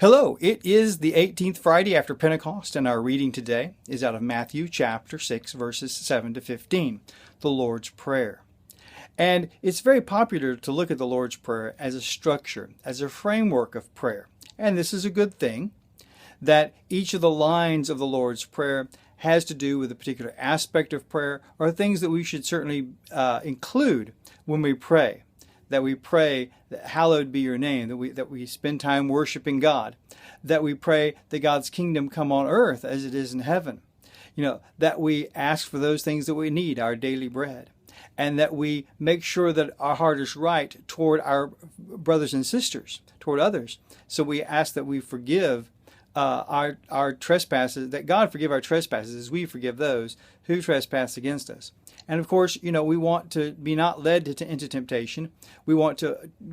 Hello, it is the 18th Friday after Pentecost, and our reading today is out of Matthew chapter 6, verses 7 to 15, the Lord's Prayer. And it's very popular to look at the Lord's Prayer as a structure, as a framework of prayer. And this is a good thing, that each of the lines of the Lord's Prayer has to do with a particular aspect of prayer or things that we should certainly include when we pray. That we pray that hallowed be your name, that we spend time worshiping God, that we pray that God's kingdom come on earth as it is in heaven, that we ask for those things that we need, our daily bread, and that we make sure that our heart is right toward our brothers and sisters, toward others. So we ask that we forgive our trespasses, that God forgive our trespasses as we forgive those who trespass against us. And of course, we want to be not led into temptation. We want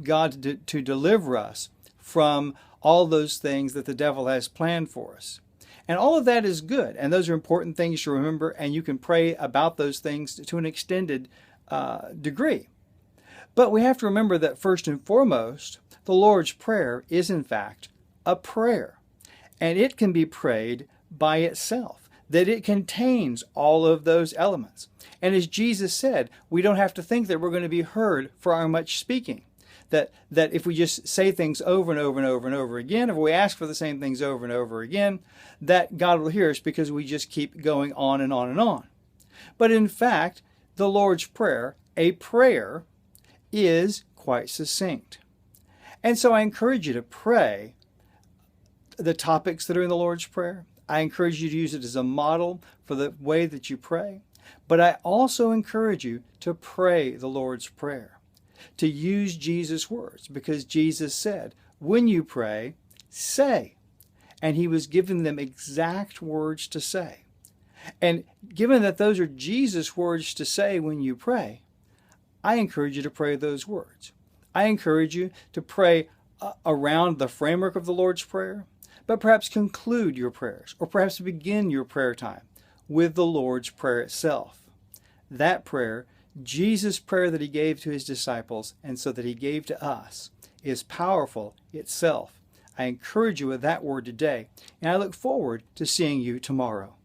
God to deliver us from all those things that the devil has planned for us. And all of that is good. And those are important things to remember. And you can pray about those things to an extended degree. But we have to remember that first and foremost, the Lord's Prayer is in fact a prayer. And it can be prayed by itself, that it contains all of those elements. And as Jesus said, we don't have to think that we're going to be heard for our much speaking. That if we just say things over and over and over and over again, if we ask for the same things over and over again, that God will hear us because we just keep going on and on and on. But in fact, the Lord's Prayer, a prayer, is quite succinct. And so I encourage you to pray the topics that are in the Lord's Prayer. I encourage you to use it as a model for the way that you pray. But I also encourage you to pray the Lord's Prayer, to use Jesus' words, because Jesus said, when you pray, say. And he was giving them exact words to say. And given that those are Jesus' words to say when you pray, I encourage you to pray those words. I encourage you to pray around the framework of the Lord's Prayer, but perhaps conclude your prayers, or perhaps begin your prayer time with the Lord's Prayer itself. That prayer, Jesus' prayer that he gave to his disciples and so that he gave to us, is powerful itself. I encourage you with that word today, and I look forward to seeing you tomorrow.